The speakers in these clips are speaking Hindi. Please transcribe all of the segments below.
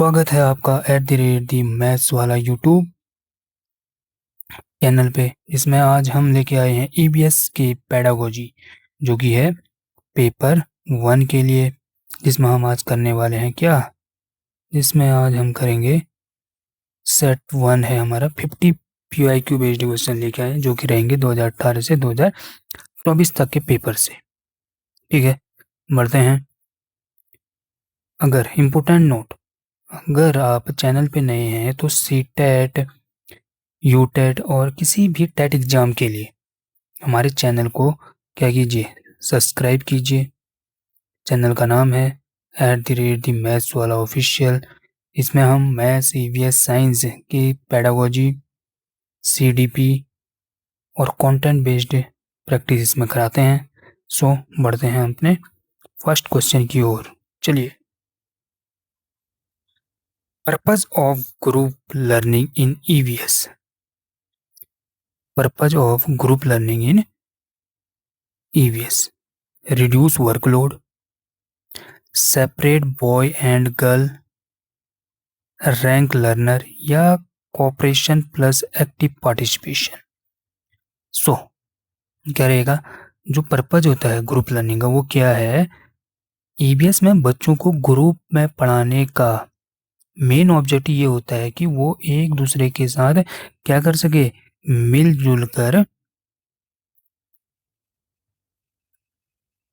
स्वागत है आपका @ मैथ्स वाला यूट्यूब चैनल पे, जिसमें आज हम लेके आए हैं ईबीएस की पेडागोजी, जो कि है पेपर 1 के लिए। जिसमें हम आज करने वाले हैं जिसमें आज हम करेंगे सेट 1 है हमारा 50 PYQ बेस्ड क्वेश्चन लेके आए हैं, जो कि रहेंगे 2018 से 2024 तक के पेपर से। ठीक है, बढ़ते हैं। अगर इम्पोर्टेंट नोट, अगर आप चैनल पे नए हैं तो CTET, UTET और किसी भी टेट एग्जाम के लिए हमारे चैनल को क्या कीजिए, सब्सक्राइब कीजिए। चैनल का नाम है @ मैथ्स वाला ऑफिशियल। इसमें हम मैथ्स, ईवीएस, साइंस की पेडागोजी, CDP और कंटेंट बेस्ड प्रैक्टिस इसमें कराते हैं। सो बढ़ते हैं अपने फर्स्ट क्वेश्चन की ओर। चलिए, purpose of group learning in EVS. Purpose of group learning in EVS: reduce workload, separate boy and girl, rank learner, या कोऑपरेशन प्लस एक्टिव पार्टिसिपेशन। सो क्या रहेगा? जो पर्पज होता है ग्रुप लर्निंग का वो क्या है? ईबीएस में बच्चों को ग्रुप में पढ़ाने का मेन ऑब्जेक्टिव ये होता है कि वो एक दूसरे के साथ क्या कर सके, मिलजुल कर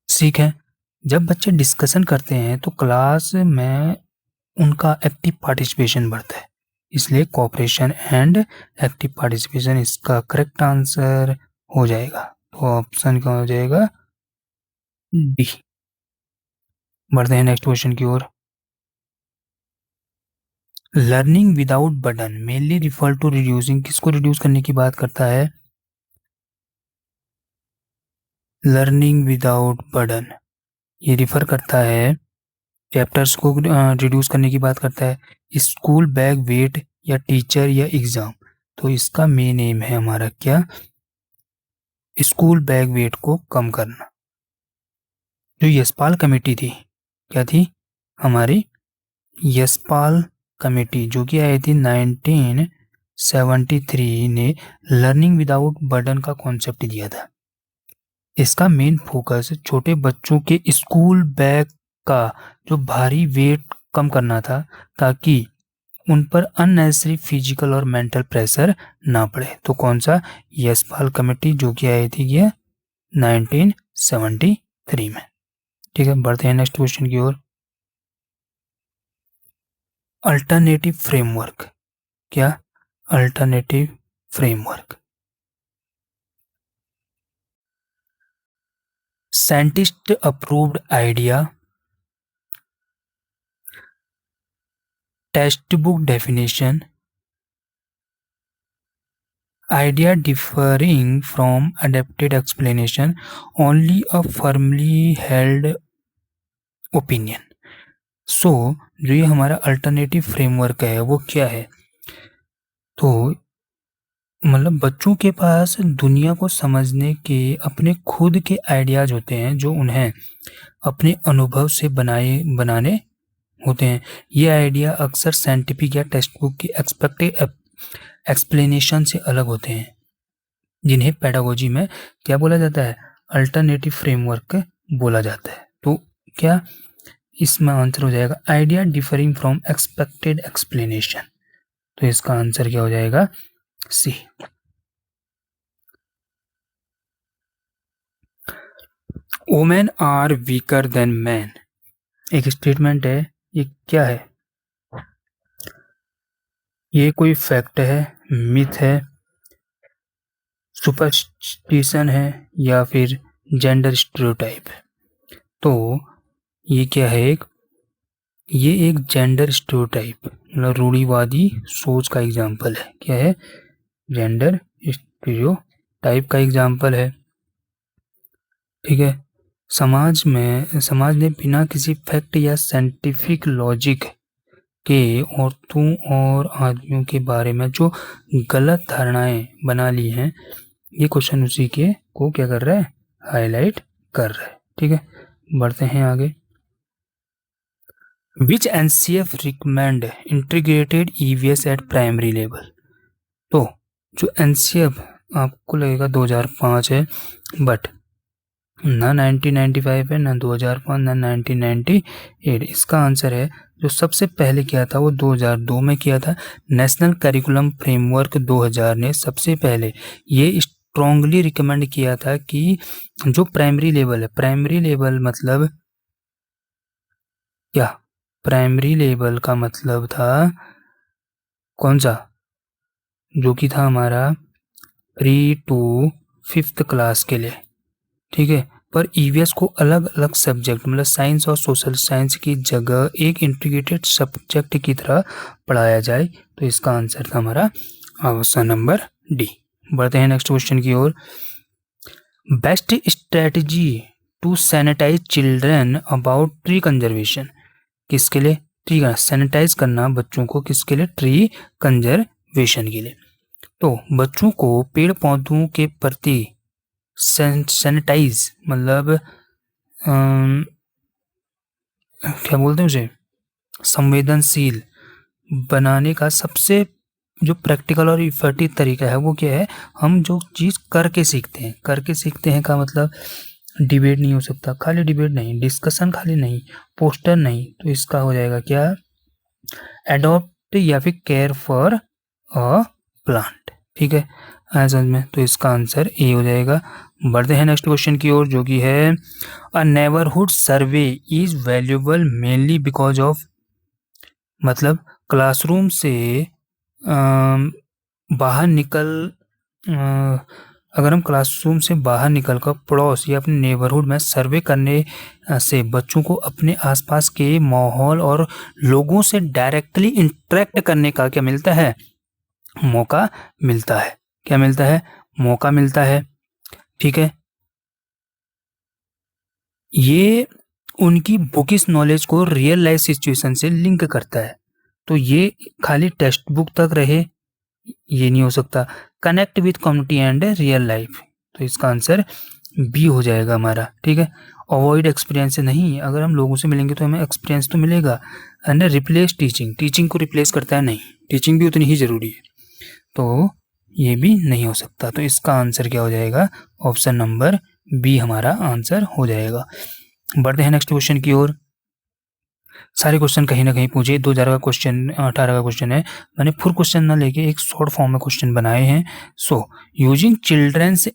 सीखें। जब बच्चे डिस्कशन करते हैं तो क्लास में उनका एक्टिव पार्टिसिपेशन बढ़ता है, इसलिए कोऑपरेशन एंड एक्टिव पार्टिसिपेशन इसका करेक्ट आंसर हो जाएगा। तो ऑप्शन क्या हो जाएगा? डी। बढ़ते हैं नेक्स्ट क्वेश्चन की ओर। Learning without burden mainly refer to reducing, किसको रिड्यूस करने की बात करता है? लर्निंग विदाउट बर्डन ये रिफर करता है, चैप्टर्स को रिड्यूस करने की बात करता है। स्कूल बैग वेट या टीचर या एग्जाम, तो इसका मेन एम है हमारा क्या? स्कूल बैग वेट को कम करना। जो यशपाल कमेटी थी, क्या थी हमारी? यशपाल कमेटी, जो कि आई थी 1973 ने लर्निंग विदाउट बर्डन का कॉन्सेप्ट दिया था। इसका मेन फोकस छोटे बच्चों के स्कूल बैग का जो भारी वेट कम करना था, ताकि उन पर अननेसेसरी फिजिकल और मेंटल प्रेशर ना पड़े। तो कौन सा? यशपाल कमेटी, जो कि आई थी 1973 में। ठीक है, बढ़ते हैं नेक्स्ट क्वेश्चन की ओर। अल्टरनेटिव फ्रेमवर्क, क्या? Alternative framework scientist approved idea, text book definition, idea differing from adapted explanation, only a firmly held opinion। सो जो ये हमारा अल्टरनेटिव फ्रेमवर्क है वो क्या है? तो मतलब बच्चों के पास दुनिया को समझने के अपने खुद के आइडियाज होते हैं, जो उन्हें अपने अनुभव से बनाने होते हैं। ये आइडिया अक्सर साइंटिफिक या टेक्स्ट बुक की एक्सपेक्टेड एक्सप्लेनेशन से अलग होते हैं, जिन्हें पेडागोजी में क्या बोला जाता है? अल्टरनेटिव फ्रेमवर्क बोला जाता है। तो क्या इसमें आंसर हो जाएगा? Idea differing from expected explanation. तो इसका आंसर क्या हो जाएगा? C. Women are weaker than man, एक स्टेटमेंट है, ये क्या है? ये कोई फैक्ट है, मिथ है, सुपरस्टिशन है, या फिर जेंडर स्टीरियोटाइप है? तो ये क्या है? ये एक जेंडर स्टीरियोटाइप मतलब रूढ़िवादी सोच का एग्जाम्पल है। क्या है? जेंडर स्टीरियोटाइप का एग्जाम्पल है। ठीक है, समाज ने बिना किसी फैक्ट या साइंटिफिक लॉजिक के औरतों और आदमियों के बारे में जो गलत धारणाएं बना ली हैं, ये क्वेश्चन उसी के को क्या कर रहा है? हाईलाइट कर रहा है। ठीक है, बढ़ते हैं आगे। Which NCF recommend integrated EVS at primary level. तो जो एनसीएफ आपको लगेगा 2005 है, बट ना 1995 है, ना 2005, ना 1998। इसका आंसर है जो सबसे पहले किया था वो 2002 में किया था। नेशनल करिकुलम फ्रेमवर्क 2000 ने सबसे पहले ये स्ट्रॉन्गली रिकमेंड किया था कि जो प्राइमरी लेवल है, प्राइमरी लेवल मतलब क्या, प्राइमरी लेवल का मतलब था कौन सा, जो कि था हमारा प्री टू 5th क्लास के लिए, ठीक है। पर ईवीएस को अलग अलग सब्जेक्ट मतलब साइंस और सोशल साइंस की जगह एक इंटीग्रेटेड सब्जेक्ट की तरह पढ़ाया जाए, तो इसका आंसर था हमारा ऑप्शन नंबर डी। बढ़ते हैं नेक्स्ट क्वेश्चन की ओर। Best strategy to sanitize children about tree conservation. किसके लिए? ट्री का सैनिटाइज करना बच्चों को, किसके लिए? ट्री कंजर्वेशन के लिए। तो बच्चों को पेड़ पौधों के प्रति सैनिटाइज मतलब क्या बोलते हैं उसे, संवेदनशील बनाने का सबसे जो प्रैक्टिकल और इफेक्टिव तरीका है वो क्या है? हम जो चीज़ करके सीखते हैं, करके सीखते हैं का मतलब डिबेट नहीं हो सकता, खाली डिबेट नहीं, डिस्कशन खाली नहीं, पोस्टर नहीं, तो इसका हो जाएगा क्या? एडॉप्ट या फिर केयर फॉर अ प्लांट। ठीक है, आया समझ में? तो इसका आंसर ए हो जाएगा। बढ़ते हैं नेक्स्ट क्वेश्चन की ओर, जो कि है a neighbourhood survey is valuable mainly because of, मतलब क्लासरूम से बाहर निकल अगर हम क्लासरूम से बाहर निकलकर पड़ोस या अपने नेबरहुड में सर्वे करने से बच्चों को अपने आसपास के माहौल और लोगों से डायरेक्टली इंटरेक्ट करने का क्या मिलता है? मौका मिलता है। क्या मिलता है? मौका मिलता है। ठीक है, ये उनकी बुकिश नॉलेज को रियल लाइफ सिचुएशन से लिंक करता है। तो ये खाली टेक्स्ट बुक तक रहे ये नहीं हो सकता। Connect with community and real life, तो इसका आंसर बी हो जाएगा हमारा। ठीक है, अवॉइड एक्सपीरियंस से नहीं, अगर हम लोगों से मिलेंगे तो हमें एक्सपीरियंस तो मिलेगा। एंड रिप्लेस टीचिंग, टीचिंग को रिप्लेस करता है नहीं, टीचिंग भी उतनी ही ज़रूरी है, तो ये भी नहीं हो सकता। तो इसका आंसर क्या हो जाएगा? ऑप्शन नंबर बी हमारा आंसर हो जाएगा। बढ़ते हैं नेक्स्ट क्वेश्चन की ओर। सारे क्वेश्चन कहीं ना कहीं पूछे, 2000 का क्वेश्चन 18 का क्वेश्चन है, मैंने फुल क्वेश्चन ना लेके एक शॉर्ट फॉर्म में क्वेश्चन बनाए हैं। So using children's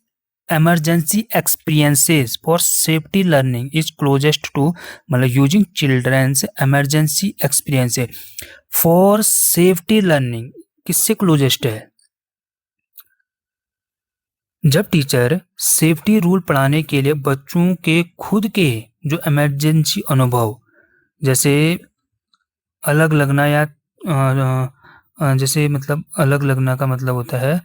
emergency experiences for safety learning is closest to, मतलब using children's emergency experiences for safety learning किससे क्लोजेस्ट है? जब टीचर सेफ्टी रूल पढ़ाने के लिए बच्चों के खुद के जो इमरजेंसी अनुभव, जैसे अलग लगना या जैसे मतलब अलग लगना का मतलब होता है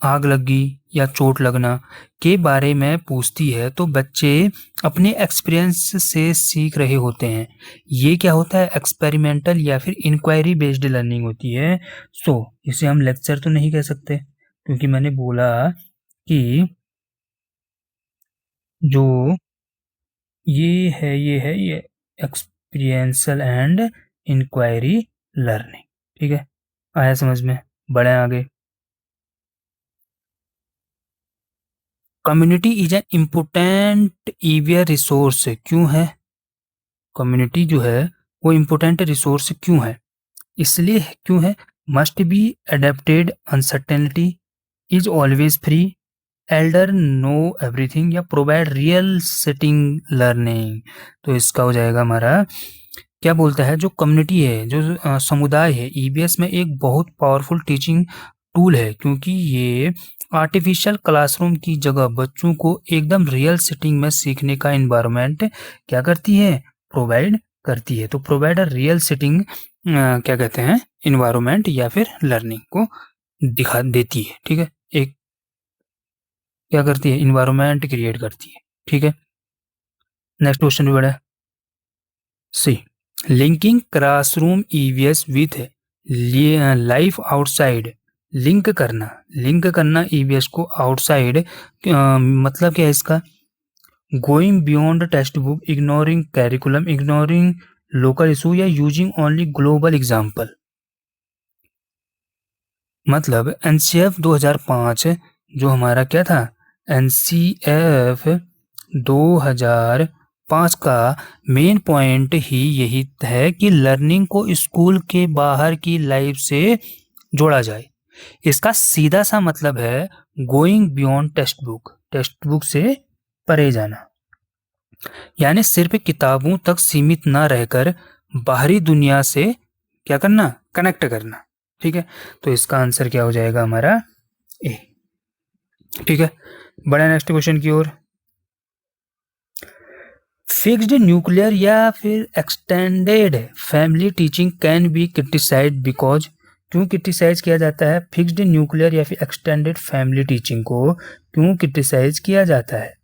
आग लगी या चोट लगना के बारे में पूछती है, तो बच्चे अपने एक्सपीरियंस से सीख रहे होते हैं। ये क्या होता है? एक्सपेरिमेंटल या फिर इंक्वायरी बेस्ड लर्निंग होती है। सो इसे हम लेक्चर तो नहीं कह सकते, क्योंकि मैंने बोला कि जो ये एक्सपीरियंसल एंड इंक्वायरी लर्निंग। ठीक है, आया समझ में? बढ़े आगे। Community is an important EVS resource क्यों है? कम्युनिटी जो है वो इम्पोर्टेंट रिसोर्स क्यों है? इसलिए क्यों है? Must be adapted, uncertainty, is always free, Elder know everything, या प्रोवाइड रियल सेटिंग लर्निंग। तो इसका हो जाएगा हमारा क्या बोलता है, जो कम्युनिटी है, जो समुदाय है, ईबीएस में एक बहुत पावरफुल टीचिंग टूल है, क्योंकि ये आर्टिफिशियल क्लासरूम की जगह बच्चों को एकदम रियल सेटिंग में सीखने का एनवायरनमेंट क्या करती है? प्रोवाइड करती है। तो प्रोवाइड अ रियल सेटिंग क्या कहते हैं? एनवायरनमेंट या फिर लर्निंग को दिखा देती है। ठीक है, एक क्या करती है? एनवायरनमेंट क्रिएट करती है। ठीक है, नेक्स्ट क्वेश्चन भी बड़ा है। C linking classroom EVS with life outside, link करना ईवीएस को आउटसाइड, मतलब क्या है इसका? Going beyond text book, ignoring curriculum, ignoring local issue या यूजिंग ओनली ग्लोबल एग्जाम्पल। मतलब एनसीएफ 2005 जो हमारा क्या था, एनसीएफ 2005 का मेन पॉइंट ही यही है कि लर्निंग को स्कूल के बाहर की लाइफ से जोड़ा जाए। इसका सीधा सा मतलब है गोइंग बियॉन्ड टेक्स्ट बुक से परे जाना, यानी सिर्फ किताबों तक सीमित ना रहकर बाहरी दुनिया से क्या करना, कनेक्ट करना। ठीक है, तो इसका आंसर क्या हो जाएगा हमारा ए। ठीक है, बढ़े नेक्स्ट क्वेश्चन की ओर। फिक्स्ड न्यूक्लियर या फिर extended family teaching can be criticised because, क्यों क्रिटिसाइज किया जाता है फिक्स्ड न्यूक्लियर या फिर एक्सटेंडेड फैमिली टीचिंग को, क्यों क्रिटिसाइज किया जाता है?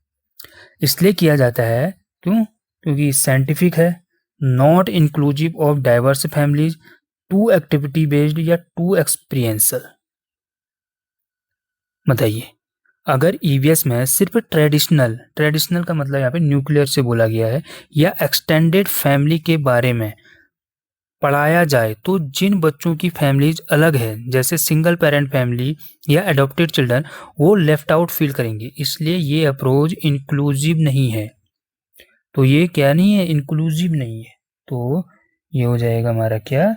इसलिए किया जाता है क्यों, क्योंकि साइंटिफिक है, not inclusive of diverse families, to activity based या टू एक्सपीरियंसल। बताइए, अगर ईवीएस में सिर्फ ट्रेडिशनल का मतलब यहाँ पे न्यूक्लियर से बोला गया है या एक्सटेंडेड फैमिली के बारे में पढ़ाया जाए तो जिन बच्चों की फैमिलीज अलग है, जैसे सिंगल पेरेंट फैमिली या अडॉप्टेड चिल्ड्रन, वो लेफ्ट आउट फील करेंगे। इसलिए ये अप्रोच इंक्लूसिव नहीं है। तो ये क्या नहीं है, इंक्लूसिव नहीं है। तो ये हो जाएगा हमारा क्या,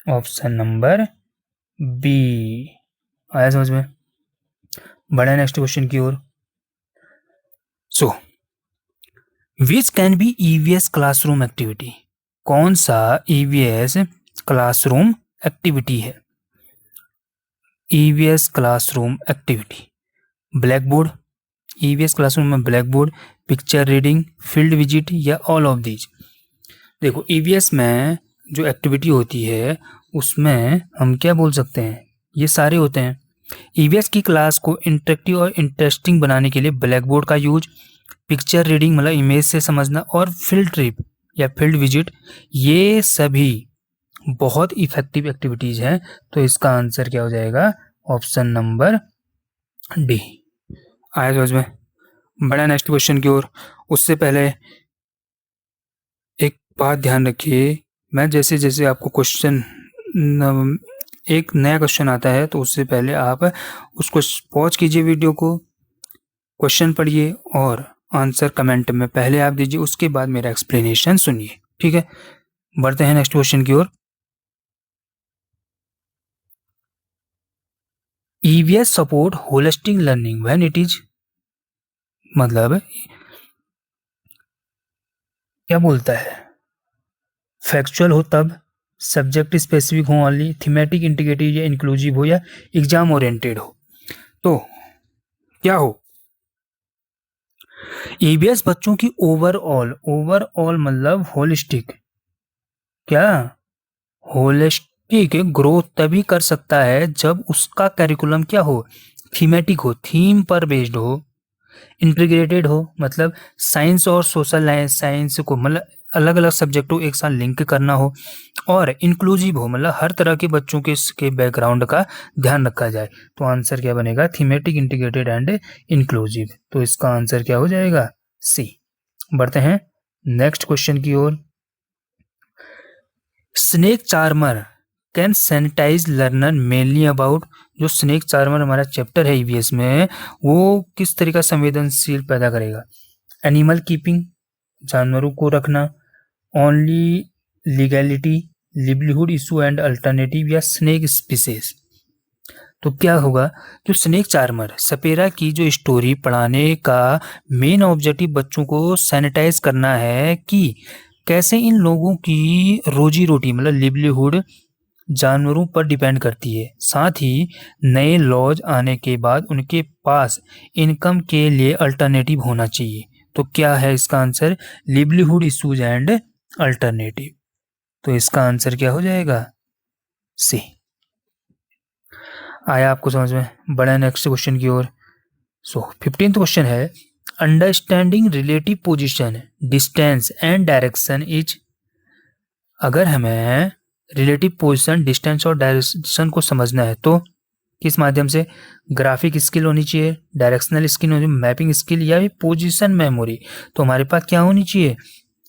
ऑप्शन नंबर बी। आया समझ में? बढ़े नेक्स्ट क्वेश्चन की ओर। So which can be EVS classroom activity, कौन सा ईवीएस क्लासरूम एक्टिविटी है? EVS classroom activity, black board, EVS classroom में black board, picture reading, field visit या ऑल ऑफ दीज। देखो, ईवीएस में जो एक्टिविटी होती है उसमें हम क्या बोल सकते हैं, ये सारे होते हैं। ईवीएस की क्लास को इंटरेक्टिव और इंटरेस्टिंग बनाने के लिए ब्लैक बोर्ड का यूज, पिक्चर रीडिंग मतलब इमेज से समझना, और फील्ड ट्रिप या फील्ड विजिट, ये सभी बहुत इफेक्टिव एक्टिविटीज हैं। तो इसका आंसर क्या हो जाएगा, ऑप्शन नंबर डी। आया समझ में? बड़ा नेक्स्ट क्वेश्चन की ओर। उससे पहले एक बात ध्यान रखिए, मैं जैसे जैसे आपको क्वेश्चन, एक नया क्वेश्चन आता है तो उससे पहले आप उसको पॉज कीजिए वीडियो को, क्वेश्चन पढ़िए और आंसर कमेंट में पहले आप दीजिए, उसके बाद मेरा एक्सप्लेनेशन सुनिए। ठीक है, बढ़ते हैं नेक्स्ट क्वेश्चन की ओर। EVS support holistic learning when it is, मतलब क्या बोलता है, फैक्चुअल हो तब, सब्जेक्ट स्पेसिफिक हो ओनली, थीमेटिक इंटीग्रेटिव या इंक्लूसिव हो, या एग्जाम ओरिएंटेड हो। तो क्या हो, ईवीएस बच्चों की ओवरऑल मतलब होलिस्टिक, क्या होलिस्टिक ग्रोथ तभी कर सकता है जब उसका करिकुलम क्या हो, थीमेटिक हो, थीम पर बेस्ड हो, इंटीग्रेटेड हो मतलब साइंस और सोशल साइंस को मतलब अलग अलग सब्जेक्ट को एक साथ लिंक करना हो, और इंक्लूसिव हो मतलब हर तरह के बच्चों के बैकग्राउंड का ध्यान रखा जाए। तो आंसर क्या बनेगा, थीमेटिक इंटीग्रेटेड एंड इंक्लूसिव। तो इसका आंसर क्या हो जाएगा, सी। बढ़ते हैं नेक्स्ट क्वेश्चन की ओर। Snake charmer can sanitize learner mainly about, जो स्नेक चार्मर हमारा चैप्टर है ईवीएस में, वो किस तरह का संवेदनशील पैदा करेगा, एनिमल कीपिंग, जानवरों को रखना, only legality, livelihood issue and alternative, या स्नेक स्पीसीज। तो क्या होगा, जो स्नेक चार्मर सपेरा की जो स्टोरी पढ़ाने का मेन ऑब्जेक्टिव बच्चों को सैनिटाइज करना है कि कैसे इन लोगों की रोजी रोटी मतलब लिवलीहुड जानवरों पर डिपेंड करती है, साथ ही नए लॉज आने के बाद उनके पास इनकम के लिए अल्टरनेटिव होना चाहिए। तो क्या है इसका answer, livelihood issues and alternative. तो इसका आंसर क्या हो जाएगा, सी। आया आपको समझ में? बढ़े नेक्स्ट क्वेश्चन की ओर। सो 15th क्वेश्चन है, understanding relative position, distance and direction is. अगर हमें रिलेटिव पोजीशन, डिस्टेंस और डायरेक्शन को समझना है तो किस माध्यम से, ग्राफिक स्किल होनी चाहिए, डायरेक्शनल स्किल होनी चाहिए, मैपिंग स्किल, या पोजीशन मेमोरी। तो हमारे पास क्या होनी चाहिए,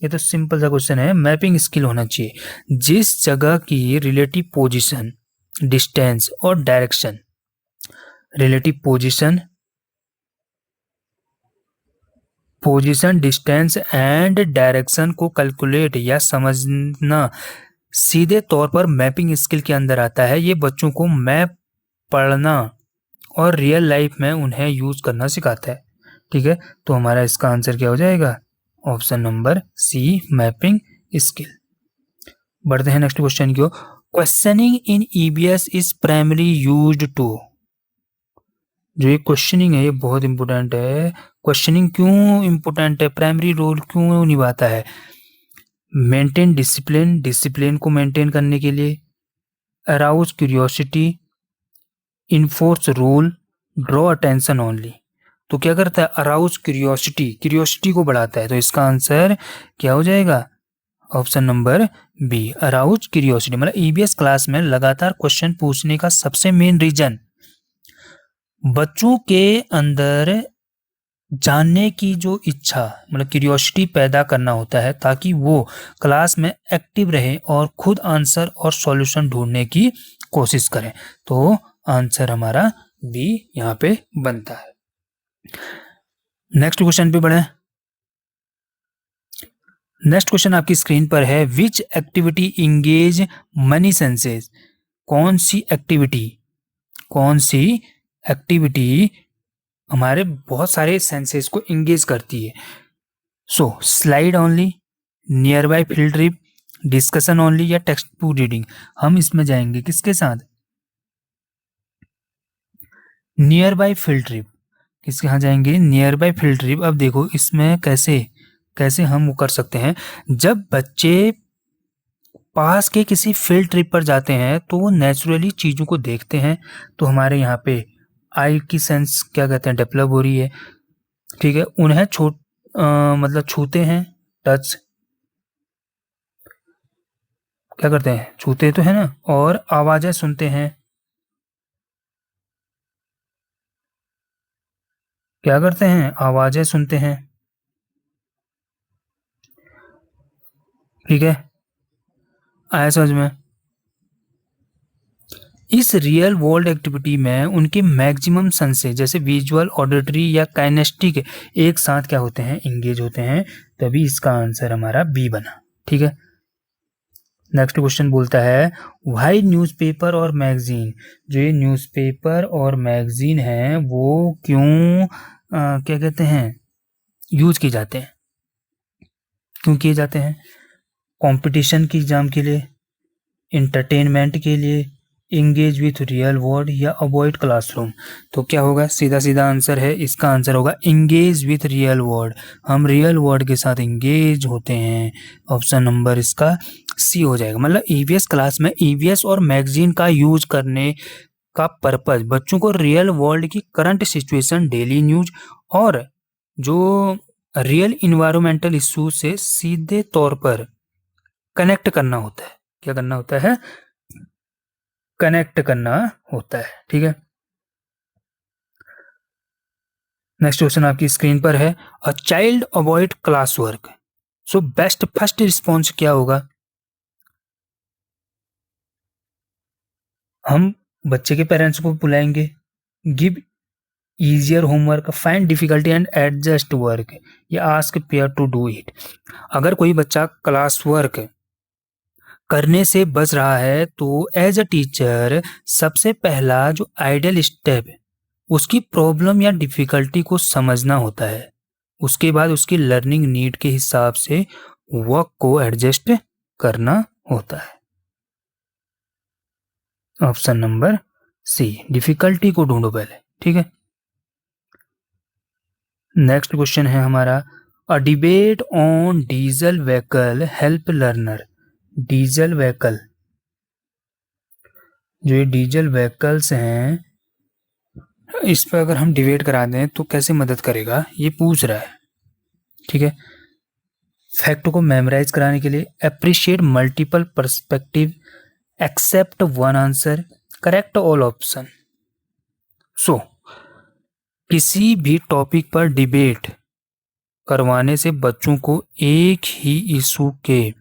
ये तो सिंपल सा क्वेश्चन है। मैपिंग स्किल होना चाहिए, जिस जगह की रिलेटिव पोजीशन, डिस्टेंस और direction, relative position distance and direction को कैलकुलेट या समझना सीधे तौर पर मैपिंग स्किल के अंदर आता है। ये बच्चों को मैप पढ़ना और रियल लाइफ में उन्हें यूज करना सिखाता है। ठीक है, तो हमारा इसका आंसर क्या हो जाएगा? Option number C, mapping skill. बढ़ते हैं नेक्स्ट क्वेश्चन की ओर। Questioning in EVS is primary used to. जो ये क्वेश्चनिंग है ये बहुत इंपॉर्टेंट है। क्वेश्चनिंग क्यों इंपॉर्टेंट है, प्राइमरी रोल क्यों निभाता है? मेंटेन डिसिप्लिन, डिसिप्लिन को मेंटेन करने के लिए, arouse curiosity, enforce rule, draw attention only. तो क्या करता है? अराउज क्यूरियोसिटी, क्यूरियोसिटी को बढ़ाता है। तो इसका आंसर क्या हो जाएगा? Option number B, arouse curiosity. मतलब ईबीएस क्लास में लगातार क्वेश्चन पूछने का सबसे मेन रीजन बच्चों के अंदर जानने की जो इच्छा, मतलब क्यूरियोसिटी पैदा करना होता है, ताकि वो क्लास में एक्टिव रहे और खुद आंसर और सॉल्यूशन ढूंढने की कोशिश करें। तो आंसर हमारा बी यहाँ पे बनता है। नेक्स्ट क्वेश्चन पे बढ़े। नेक्स्ट क्वेश्चन आपकी स्क्रीन पर है, विच एक्टिविटी इंगेज मनी सेंसेस। कौन सी एक्टिविटी हमारे बहुत सारे सेंसेस को इंगेज करती है? So slide only, near by field trip, discussion only या टेक्स्ट बुक रीडिंग। हम इसमें जाएंगे किसके साथ? Near by field trip. किसके यहाँ जाएंगे? Near by field trip. अब देखो इसमें कैसे हम वो कर सकते हैं। जब बच्चे पास के किसी फील्ड ट्रिप पर जाते हैं तो वो नेचुरली चीज़ों को देखते हैं, तो हमारे यहाँ पे आई की सेंस क्या कहते हैं, डेवलप हो रही है। ठीक है, उन्हें मतलब छूते हैं, टच क्या करते हैं, छूते तो है ना, और आवाज़ें सुनते हैं, क्या करते हैं, आवाज़ें सुनते हैं। ठीक है, आया समझ में? इस रियल वर्ल्ड एक्टिविटी में उनके मैक्सिमम सेंसेस जैसे विजुअल, ऑडिटरी या काइनेस्टिक एक साथ क्या होते हैं, इंगेज होते हैं। तभी इसका आंसर हमारा बी बना। ठीक है, नेक्स्ट क्वेश्चन बोलता है, व्हाई न्यूज़पेपर और मैगजीन। जो ये न्यूज़पेपर और मैगजीन है वो क्यों क्या कहते हैं, यूज किए जाते हैं? क्यों किए जाते हैं? कंपटीशन की एग्जाम के लिए, इंटरटेनमेंट के लिए, इंगेज विथ रियल वर्ल्ड या अवॉइड क्लासरूम। तो क्या होगा? सीधा सीधा आंसर है, इसका आंसर होगा इंगेज विथ रियल वर्ल्ड। हम रियल वर्ल्ड के साथ इंगेज होते हैं। ऑप्शन नंबर इसका सी हो जाएगा। मतलब ईवीएस क्लास में ईवीएस और मैगजीन का यूज करने का पर्पज बच्चों को रियल वर्ल्ड की करंट सिचुएशन, डेली न्यूज और जो रियल इन्वायरमेंटल इश्यू से सीधे तौर पर कनेक्ट करना होता है। क्या करना होता है? कनेक्ट करना होता है। ठीक है, नेक्स्ट क्वेश्चन आपकी स्क्रीन पर है, a child avoid class work. So best first response क्या होगा? हम बच्चे के पेरेंट्स को बुलाएंगे, give easier homework, find difficulty and adjust work, या ask pair to do it. अगर कोई बच्चा क्लास वर्क करने से बच रहा है तो एज अ टीचर सबसे पहला जो आइडियल स्टेप है उसकी प्रॉब्लम या डिफिकल्टी को समझना होता है। उसके बाद उसकी लर्निंग नीड के हिसाब से वर्क को एडजस्ट करना होता है। ऑप्शन नंबर सी, डिफिकल्टी को ढूंढो पहले। ठीक है, नेक्स्ट क्वेश्चन है हमारा, a debate on diesel vehicle help learner. Diesel vehicle, जो ये डीजल व्हीकल्स हैं इस पर अगर हम डिबेट करा दें तो कैसे मदद करेगा, ये पूछ रहा है। ठीक है, फैक्ट को मेमोराइज कराने के लिए, appreciate multiple perspective, accept one answer, correct all option. So किसी भी टॉपिक पर डिबेट करवाने से बच्चों को एक ही इशू के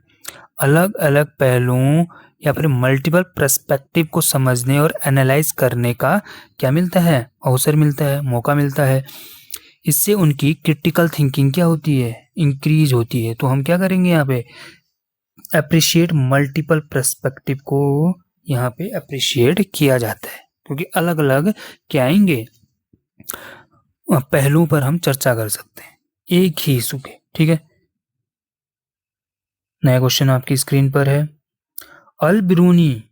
अलग अलग पहलुओं या फिर मल्टीपल पर्सपेक्टिव को समझने और एनालाइज करने का क्या मिलता है, अवसर मिलता है, मौका मिलता है। इससे उनकी क्रिटिकल थिंकिंग क्या होती है, इंक्रीज होती है। तो हम क्या करेंगे यहाँ पे, अप्रिशिएट मल्टीपल पर्सपेक्टिव को यहाँ पे अप्रिशिएट किया जाता है, क्योंकि अलग अलग क्या आएंगे, पहलुओं पर हम चर्चा कर सकते हैं एक ही इशू के। ठीक है, नया क्वेश्चन आपकी स्क्रीन पर है। अल बिरूनी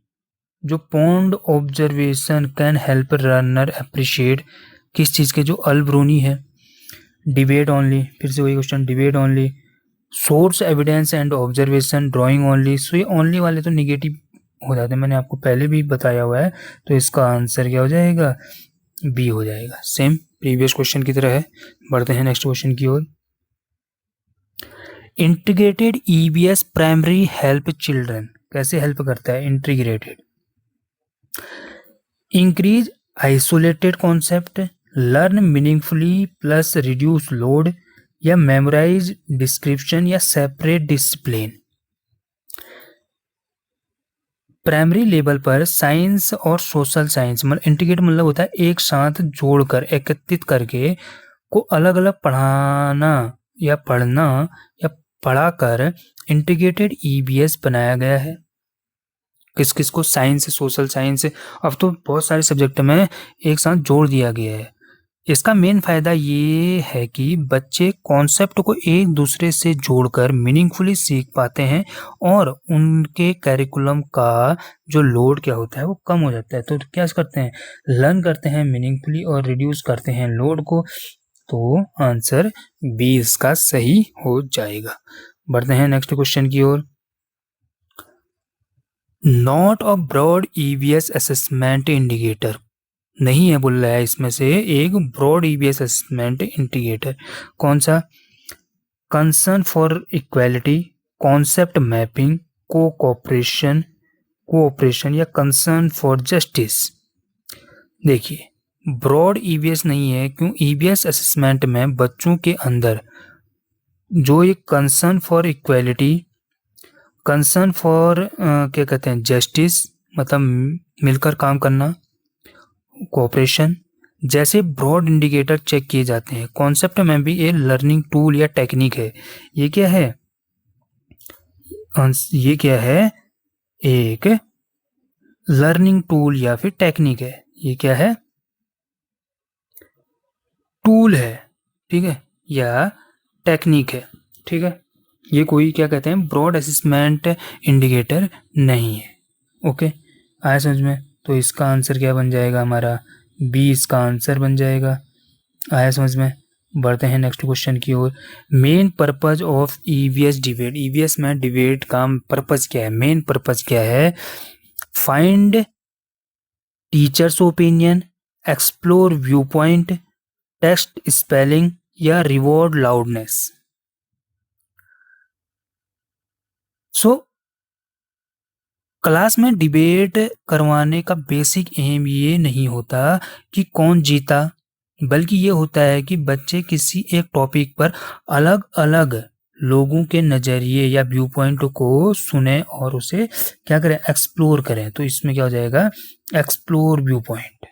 जो pond observation can help runner appreciate, किस चीज़ के, जो अल बिरूनी है। डिबेट ओनली, फिर से वही question, debate only, source evidence and observation, drawing only. So ये ओनली वाले तो निगेटिव हो जाते हैं, मैंने आपको पहले भी बताया हुआ है। तो इसका आंसर क्या हो जाएगा, बी हो जाएगा। सेम प्रीवियस क्वेश्चन की तरह है। बढ़ते हैं नेक्स्ट क्वेश्चन की ओर। Integrated EVS primary help children, कैसे हेल्प करता है integrated, increase isolated concept, learn meaningfully plus reduce load, या मेमोराइज डिस्क्रिप्शन, या सेपरेट डिसिप्लिन। प्राइमरी लेवल पर साइंस और सोशल साइंस, मतलब इंटीग्रेट मतलब होता है एक साथ जोड़कर, एकत्रित करके को अलग अलग पढ़ाना या पढ़ना या पढ़ाकर इंटीग्रेटेड ईवीएस बनाया गया है। किस किस को, साइंस, सोशल साइंस, अब तो बहुत सारे सब्जेक्ट में एक साथ जोड़ दिया गया है। इसका मेन फायदा ये है कि बच्चे कॉन्सेप्ट को एक दूसरे से जोड़कर मीनिंगफुली सीख पाते हैं और उनके करिकुलम का जो लोड क्या होता है वो कम हो जाता है। तो क्या करते हैं, लर्न करते हैं मीनिंगफुली और रिड्यूस करते हैं लोड को। तो आंसर बी इसका सही हो जाएगा। बढ़ते हैं नेक्स्ट क्वेश्चन की ओर। Not a broad EVS assessment indicator, नहीं है बोल रहा है इसमें से एक ब्रॉड ईवीएस असेसमेंट इंडिकेटर। कौन सा, concern for equality, concept mapping, cooperation या कंसर्न फॉर जस्टिस। देखिए ब्रॉड ईवीएस नहीं है, क्यों, ईवीएस असेसमेंट में बच्चों के अंदर जो ये concern for equality, concern for क्या कहते हैं, जस्टिस, मतलब मिलकर काम करना, कोऑपरेशन जैसे ब्रॉड इंडिकेटर चेक किए जाते हैं। कॉन्सेप्ट में भी एक लर्निंग टूल या टेक्निक है। ये क्या है, ये क्या है, एक लर्निंग टूल या फिर टेक्निक है। ये क्या है, टूल है, ठीक है, या टेक्निक है। ठीक है, ये कोई क्या कहते हैं ब्रॉड असेसमेंट इंडिकेटर नहीं है। ओके, आया समझ में। तो इसका आंसर क्या बन जाएगा हमारा, बी इसका आंसर बन जाएगा। आया समझ में। बढ़ते हैं नेक्स्ट क्वेश्चन की ओर। Main purpose of EVS debate, EVS में डिबेट का पर्पज क्या है, मेन पर्पज क्या है, find teachers opinion, explore view point, test spelling, या रिवॉर्ड लाउडनेस। सो क्लास में डिबेट करवाने का बेसिक एम ये नहीं होता कि कौन जीता, बल्कि ये होता है कि बच्चे किसी एक टॉपिक पर अलग अलग लोगों के नज़रिए या व्यू पॉइंट को सुने और उसे क्या करें, एक्सप्लोर करें। तो इसमें क्या हो जाएगा, एक्सप्लोर व्यू पॉइंट।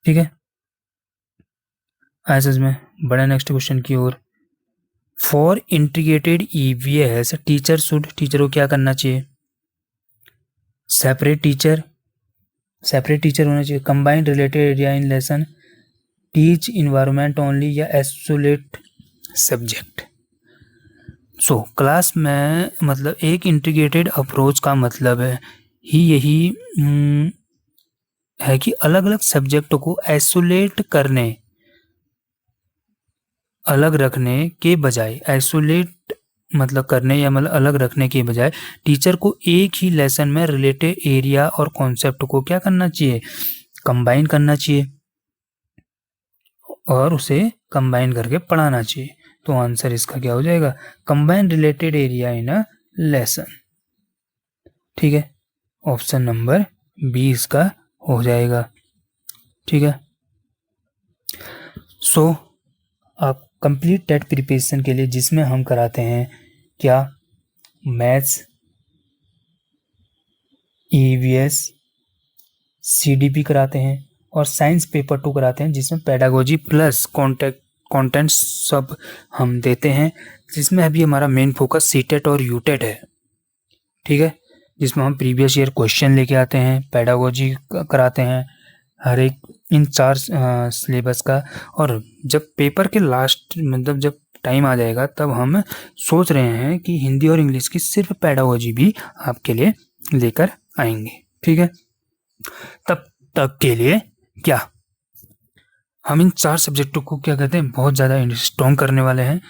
ठीक है, ऐसे में बड़ा नेक्स्ट क्वेश्चन की ओर। For integrated EVS teacher should, teacher को क्या करना चाहिए, सेपरेट टीचर होना चाहिए, combined related area in lesson, teach environment only, या एसोलेट सब्जेक्ट। सो क्लास में मतलब एक इंटीग्रेटेड अप्रोच का मतलब है ही यही है कि अलग अलग सब्जेक्ट को आइसोलेट करने, अलग रखने के बजाय, आइसोलेट मतलब करने या मतलब अलग रखने के बजाय टीचर को एक ही लेसन में रिलेटेड एरिया और कॉन्सेप्ट को क्या करना चाहिए, कंबाइन करना चाहिए और उसे कंबाइन करके पढ़ाना चाहिए। तो आंसर इसका क्या हो जाएगा, combine related area in a lesson. ठीक है, ऑप्शन नंबर बी इसका हो जाएगा। ठीक है, सो आप कंप्लीट टेट प्रिपरेशन के लिए, जिसमें हम कराते हैं क्या, मैथ्स, ईवीएस, सीडीपी कराते हैं, और साइंस पेपर 2 कराते हैं, जिसमें पेडागोजी प्लस कंटेंट सब हम देते हैं, जिसमें अभी हमारा मेन फोकस सीटेट और यूटेट है, ठीक है, जिसमें हम प्रीवियस ईयर क्वेश्चन लेके आते हैं, पेडागोजी कराते हैं हर एक इन 4 सिलेबस का। और जब पेपर के लास्ट मतलब जब टाइम आ जाएगा तब हम सोच रहे हैं कि हिंदी और इंग्लिश की सिर्फ पेडागोजी भी आपके लिए लेकर आएंगे, ठीक है। तब तक के लिए क्या हम इन 4 सब्जेक्टों को क्या कहते हैं, बहुत ज़्यादा स्ट्रॉन्ग करने वाले हैं।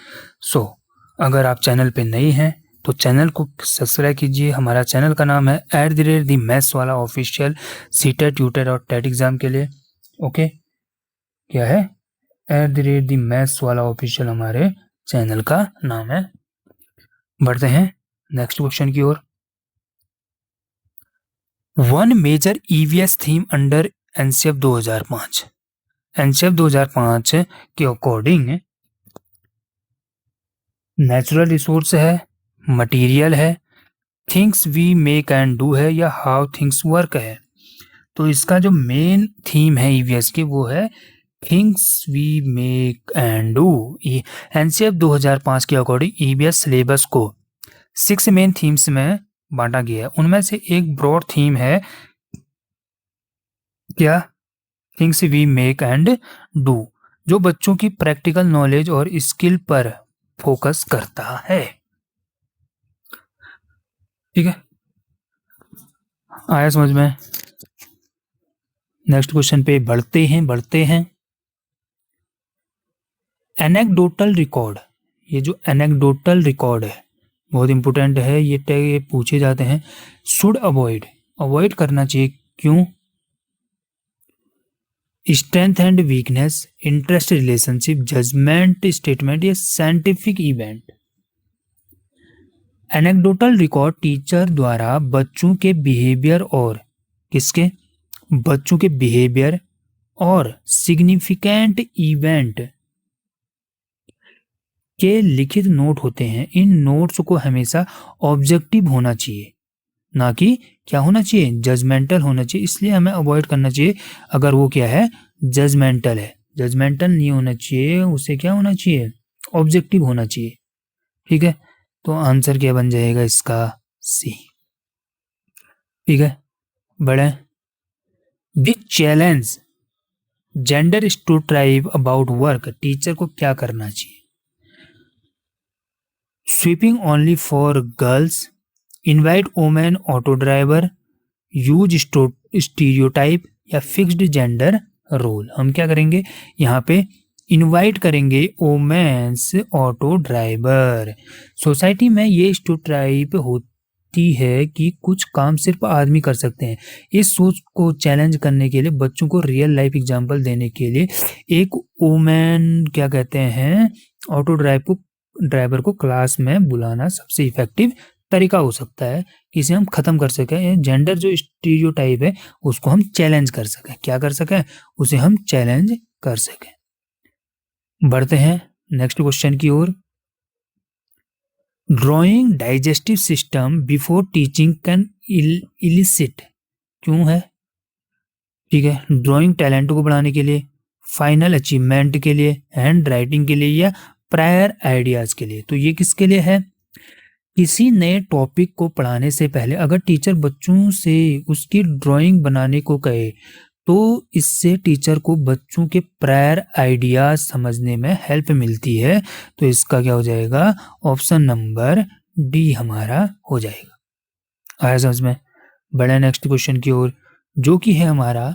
सो अगर आप चैनल पे नए हैं तो चैनल को सब्सक्राइब कीजिए। हमारा चैनल का नाम है @ मैथ्स वाला ऑफिशियल, सीटेट, यूटेट और टेट एग्जाम के लिए। ओके, क्या है, @ मैथ्स वाला ऑफिशियल हमारे चैनल का नाम है। बढ़ते हैं नेक्स्ट क्वेश्चन की ओर। One major EVS theme under NCF 2005। NCF 2005 के अकॉर्डिंग नेचुरल रिसोर्स है, मटेरियल है, things we make and do है, या हाउ थिंग्स वर्क है। तो इसका जो मेन थीम है ईवीएस की वो है things we make and do. NCF 2005 के अकॉर्डिंग ईवीएस सिलेबस को 6 मेन थीम्स में बांटा गया है। उनमें से एक ब्रॉड थीम है क्या, things we make and do, जो बच्चों की प्रैक्टिकल नॉलेज और स्किल पर फोकस करता है, ठीक है, आया समझ में। नेक्स्ट क्वेश्चन पे बढ़ते हैं। एनेक्डोटल रिकॉर्ड, ये जो एनेक्डोटल रिकॉर्ड है बहुत इंपॉर्टेंट है, ये पूछे जाते हैं। शुड अवॉइड करना चाहिए, क्यों, strength and weakness, interest relationship, judgement statement, या scientific event. Anecdotal record teacher द्वारा बच्चों के बिहेवियर और सिग्निफिकेंट इवेंट के लिखित नोट होते हैं। इन नोट्स को हमेशा ऑब्जेक्टिव होना चाहिए, ना कि क्या होना चाहिए, जजमेंटल होना चाहिए। इसलिए हमें अवॉइड करना चाहिए अगर वो क्या है, जजमेंटल है। जजमेंटल नहीं होना चाहिए, उसे क्या होना चाहिए, ऑब्जेक्टिव होना चाहिए, ठीक है। तो आंसर क्या बन जाएगा इसका, सी, ठीक है। बड़े big challenge gender stereotype about work, teacher को क्या करना चाहिए, sweeping only for girls, invite women auto driver, use stereotype, या फिक्स्ड जेंडर रोल। हम क्या करेंगे यहाँ पे, इनवाइट करेंगे वोमेन्स ऑटो ड्राइवर। सोसाइटी में ये स्टीरियोटाइप होती है कि कुछ काम सिर्फ आदमी कर सकते हैं। इस सोच को चैलेंज करने के लिए बच्चों को रियल लाइफ एग्जांपल देने के लिए एक वोमेन क्या कहते हैं, ऑटो ड्राइवर को क्लास में बुलाना सबसे इफेक्टिव तरीका हो सकता है कि इसे हम खत्म कर सकें। जेंडर जो स्टीरियोटाइप है उसको हम चैलेंज कर सकें, क्या कर सकें, उसे हम चैलेंज कर सकें। बढ़ते हैं नेक्स्ट क्वेश्चन की ओर। Drawing digestive system before teaching can elicit, क्यों है, ठीक है, ड्राइंग टैलेंट को बढ़ाने के लिए, फाइनल अचीवमेंट के लिए, हैंड राइटिंग के लिए, या प्रायर आइडियाज के लिए। तो ये किसके लिए है, किसी नए टॉपिक को पढ़ाने से पहले अगर टीचर बच्चों से उसकी ड्राइंग बनाने को कहे तो इससे टीचर को बच्चों के प्रायर आइडियाज समझने में हेल्प मिलती है। तो इसका क्या हो जाएगा, ऑप्शन नंबर डी हमारा हो जाएगा। आया समझ में। बड़े नेक्स्ट क्वेश्चन की ओर, जो कि है हमारा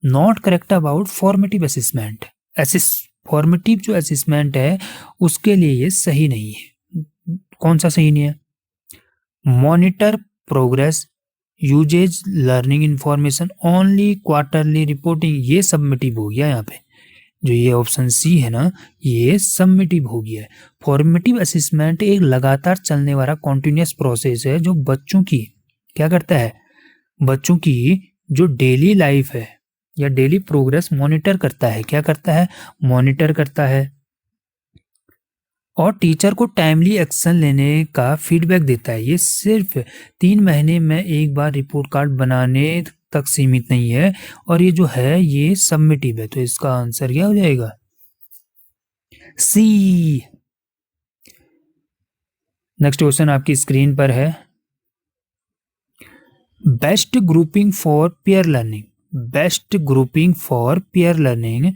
not correct about formative assessment. Formative जो असेसमेंट है उसके लिए ये सही नहीं है। कौन सा सही नहीं है, monitor progress, uses learning information, only quarterly reporting, ये सबमिटिव हो गया यहाँ पे। जो ये ऑप्शन सी है ना, ये सबमिटिव हो गया है। फॉर्मेटिव असेसमेंट एक लगातार चलने वाला कॉन्टिन्यूस प्रोसेस है जो बच्चों की क्या करता है, बच्चों की जो डेली लाइफ है या डेली प्रोग्रेस मॉनिटर करता है। क्या करता है, मॉनिटर करता है। और टीचर को टाइमली एक्शन लेने का फीडबैक देता है। ये सिर्फ 3 महीने में एक बार रिपोर्ट कार्ड बनाने तक सीमित नहीं है, और ये जो है ये सबमिटिव है। तो इसका आंसर क्या हो जाएगा? सी। नेक्स्ट क्वेश्चन आपकी स्क्रीन पर है। Best grouping for pair learning. Best grouping for pair learning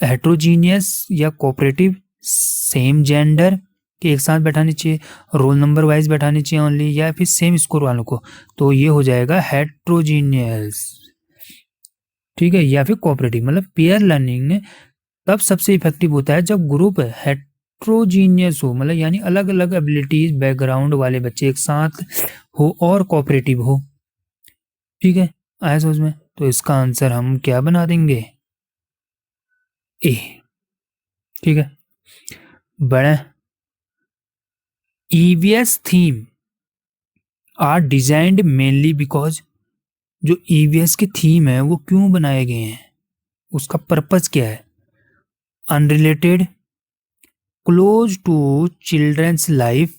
heterogeneous या कोऑपरेटिव, सेम जेंडर के एक साथ बैठानी चाहिए, रोल नंबर वाइज बैठानी चाहिए ओनली, या फिर सेम स्कोर वालों को। तो ये हो जाएगा हेट्रोजीनियस, ठीक है, या फिर कोऑपरेटिव। मतलब पेयर लर्निंग तब सबसे इफेक्टिव होता है जब ग्रुप हेट्रोजीनियस हो, मतलब यानी अलग अलग एबिलिटीज बैकग्राउंड वाले बच्चे एक साथ हो और कोऑपरेटिव हो। ठीक है, आया समझ में? तो इसका आंसर हम क्या बना देंगे? ए। ठीक है, बड़ा EVS theme are designed mainly because, जो ईवीएस की थीम है वो क्यों बनाए गए हैं, उसका पर्पस क्या है? Unrelated, close to children's life,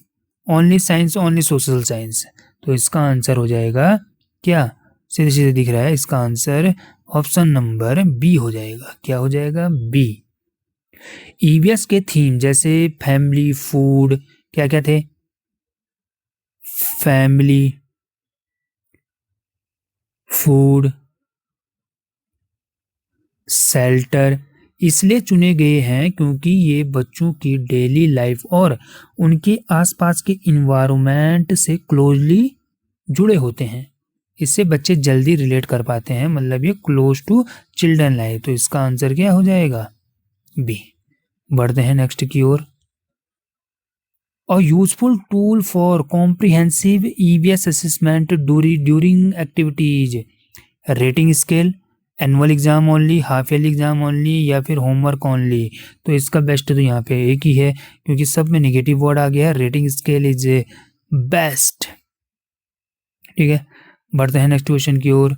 only science, only social science. तो इसका आंसर हो जाएगा क्या? सीधे सीधे दिख रहा है, इसका आंसर ऑप्शन नंबर बी हो जाएगा। क्या हो जाएगा? बी। ईवीएस के थीम जैसे फैमिली, फूड, क्या क्या थे? फैमिली, फूड, शेल्टर इसलिए चुने गए हैं क्योंकि ये बच्चों की डेली लाइफ और उनके आसपास के इन्वायरमेंट से क्लोजली जुड़े होते हैं। इससे बच्चे जल्दी रिलेट कर पाते हैं, मतलब ये क्लोज टू चिल्ड्रन लाइफ। तो इसका आंसर क्या हो जाएगा? बी। बढ़ते हैं नेक्स्ट की ओर। A useful tool for comprehensive EVS assessment during activities, rating scale, annual exam only, half yearly exam only, या फिर होमवर्क ओनली। तो इसका बेस्ट तो यहाँ पे एक ही है क्योंकि सब में नेगेटिव वर्ड आ गया है। Rating scale is best. ठीक है, बढ़ते हैं नेक्स्ट क्वेश्चन की ओर।